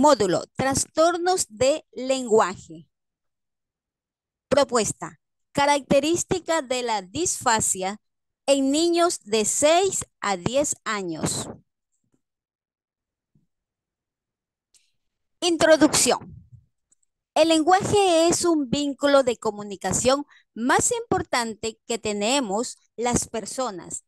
Módulo, trastornos de lenguaje. Propuesta, característica de la disfasia en niños de 6 a 10 años. Introducción. El lenguaje es un vínculo de comunicación más importante que tenemos las personas.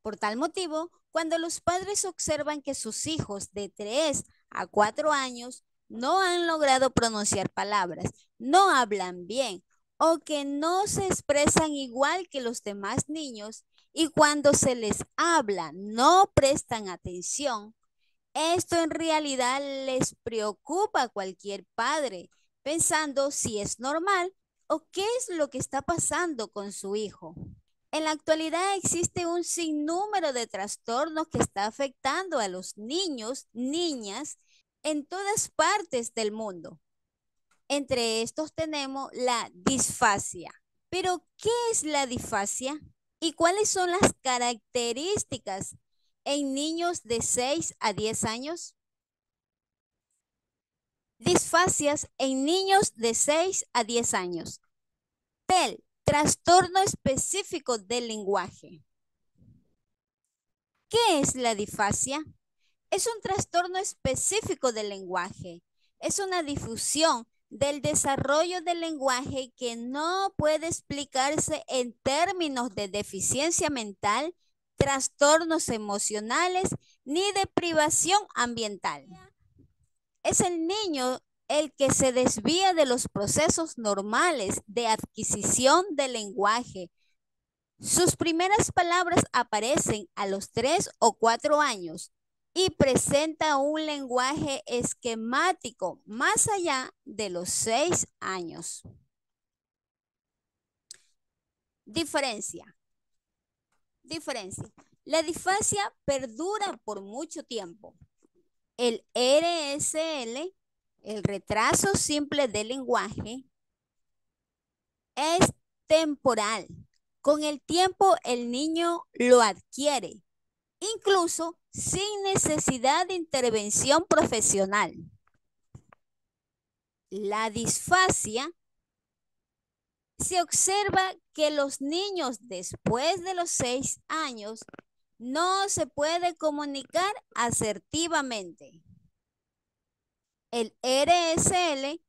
Por tal motivo, cuando los padres observan que sus hijos de 3 a 4 años no han logrado pronunciar palabras, no hablan bien o que no se expresan igual que los demás niños y cuando se les habla no prestan atención, esto en realidad les preocupa a cualquier padre, pensando si es normal o qué es lo que está pasando con su hijo. En la actualidad existe un sinnúmero de trastornos que está afectando a los niños, niñas, en todas partes del mundo. Entre estos tenemos la disfasia. Pero, ¿qué es la disfasia? ¿Y cuáles son las características en niños de 6 a 10 años? Disfasias en niños de 6 a 10 años. TEL, trastorno específico del lenguaje. ¿Qué es la disfasia? Es un trastorno específico del lenguaje. Es una difusión del desarrollo del lenguaje que no puede explicarse en términos de deficiencia mental, trastornos emocionales ni de privación ambiental. Es el niño el que se desvía de los procesos normales de adquisición del lenguaje. Sus primeras palabras aparecen a los 3 o 4 años y presenta un lenguaje esquemático más allá de los 6 años. Diferencia. La disfasia perdura por mucho tiempo. El RSL, el retraso simple del lenguaje, es temporal. Con el tiempo el niño lo adquiere, incluso sin necesidad de intervención profesional. La disfasia se observa que los niños después de los 6 años no se puede comunicar asertivamente. El RSL,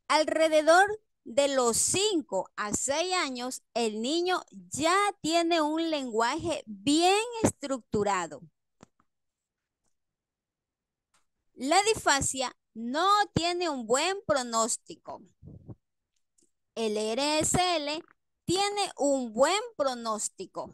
alrededor de los 5 a 6 años, el niño ya tiene un lenguaje bien estructurado. La disfasia no tiene un buen pronóstico. El RSL tiene un buen pronóstico.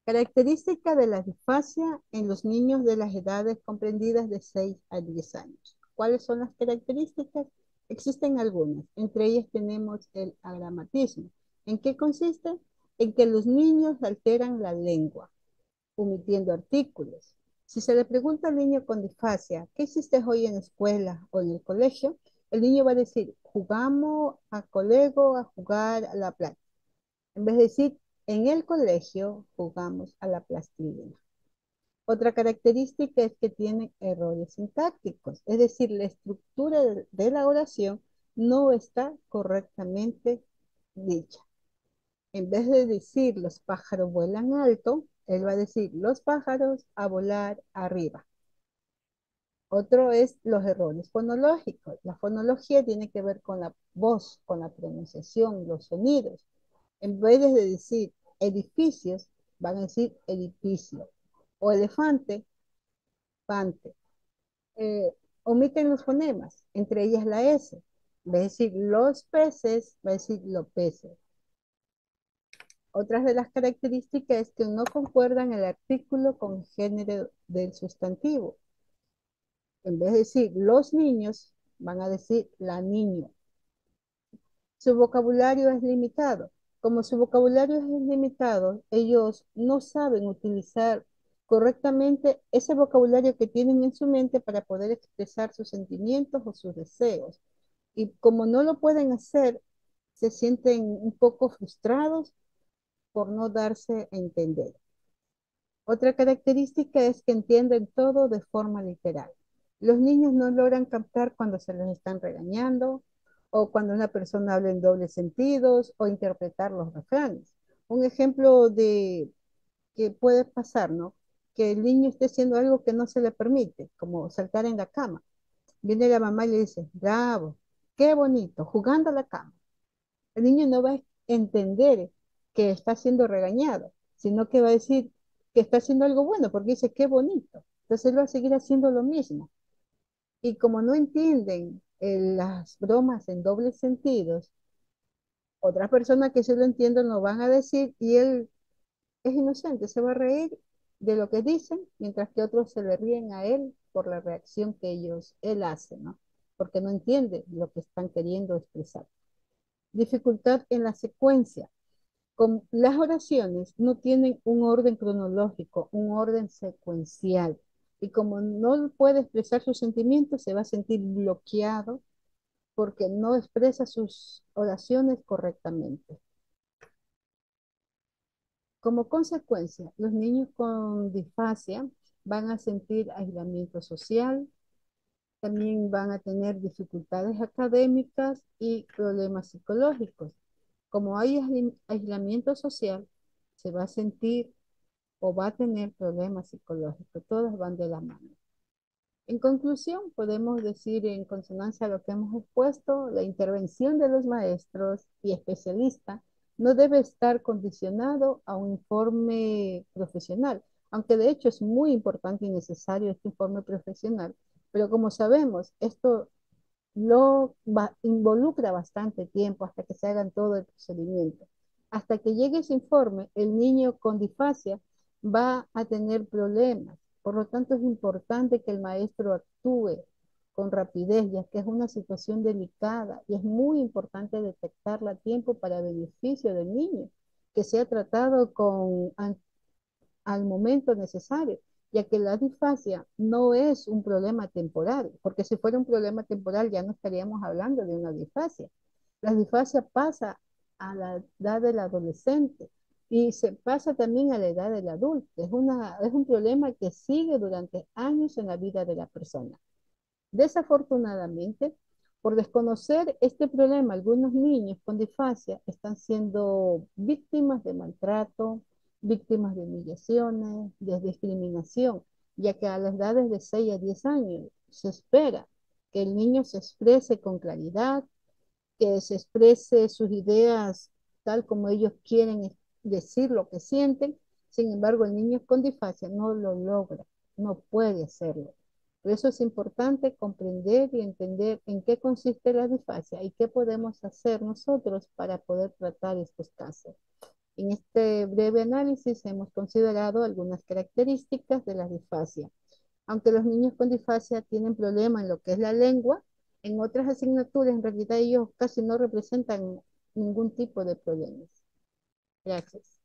Característica de la disfasia en los niños de las edades comprendidas de 6 a 10 años. ¿Cuáles son las características? Existen algunas. Entre ellas tenemos el agramatismo. ¿En qué consiste? En que los niños alteran la lengua, omitiendo artículos. Si se le pregunta al niño con disfasia, ¿qué hiciste hoy en la escuela o en el colegio? El niño va a decir, jugamos a colego a jugar a la playa. En vez de decir, en el colegio jugamos a la plastilina. Otra característica es que tienen errores sintácticos, es decir, la estructura de la oración no está correctamente dicha. En vez de decir los pájaros vuelan alto, él va a decir los pájaros a volar arriba. Otro es los errores fonológicos. La fonología tiene que ver con la voz, con la pronunciación, los sonidos. En vez de decir edificios, van a decir edificio. O elefante, pante. Omiten los fonemas, entre ellas la S. Va a decir los peces, va a decir los peces. Otras de las características es que no concuerdan el artículo con el género del sustantivo. En vez de decir los niños, van a decir la niña. Su vocabulario es limitado. Como su vocabulario es limitado, ellos no saben utilizar correctamente ese vocabulario que tienen en su mente para poder expresar sus sentimientos o sus deseos. Y como no lo pueden hacer, se sienten un poco frustrados por no darse a entender. Otra característica es que entienden todo de forma literal. Los niños no logran captar cuando se les están regañando o cuando una persona habla en dobles sentidos o interpretar los refranes. Un ejemplo de que puede pasar, ¿no? Que el niño esté haciendo algo que no se le permite, como saltar en la cama. Viene la mamá y le dice, bravo, qué bonito, jugando a la cama. El niño no va a entender que está siendo regañado, sino que va a decir que está haciendo algo bueno, porque dice, qué bonito. Entonces él va a seguir haciendo lo mismo. Y como no entienden las bromas en dobles sentidos, otras personas que sí lo entienden lo van a decir y él es inocente, se va a reír de lo que dicen, mientras que otros se le ríen a él por la reacción que él hace, ¿no? Porque no entiende lo que están queriendo expresar. Dificultad en la secuencia. Con las oraciones no tienen un orden cronológico, un orden secuencial. Y como no puede expresar sus sentimientos, se va a sentir bloqueado porque no expresa sus oraciones correctamente. Como consecuencia, los niños con disfasia van a sentir aislamiento social, también van a tener dificultades académicas y problemas psicológicos. Como hay aislamiento social, se va a sentir o va a tener problemas psicológicos. Todas van de la mano. En conclusión, podemos decir en consonancia a lo que hemos expuesto, la intervención de los maestros y especialistas no debe estar condicionado a un informe profesional, aunque de hecho es muy importante y necesario este informe profesional, pero como sabemos, esto involucra bastante tiempo hasta que se hagan todo el procedimiento. Hasta que llegue ese informe, el niño con disfasia va a tener problemas. Por lo tanto, es importante que el maestro actúe con rapidez, ya que es una situación delicada y es muy importante detectarla a tiempo para beneficio del niño, que sea tratado al momento necesario, ya que la disfasia no es un problema temporal, porque si fuera un problema temporal ya no estaríamos hablando de una disfasia. La disfasia pasa a la edad del adolescente y se pasa también a la edad del adulto. Es un problema que sigue durante años en la vida de la persona. Desafortunadamente, por desconocer este problema, algunos niños con disfasia están siendo víctimas de maltrato, víctimas de humillaciones, de discriminación, ya que a las edades de 6 a 10 años se espera que el niño se exprese con claridad, que se exprese sus ideas tal como ellos quieren decir lo que sienten. Sin embargo, el niño con disfasia no lo logra, no puede hacerlo. Por eso es importante comprender y entender en qué consiste la disfasia y qué podemos hacer nosotros para poder tratar estos casos. En este breve análisis hemos considerado algunas características de la disfasia. Aunque los niños con disfasia tienen problemas en lo que es la lengua, en otras asignaturas en realidad ellos casi no representan ningún tipo de problemas. Gracias.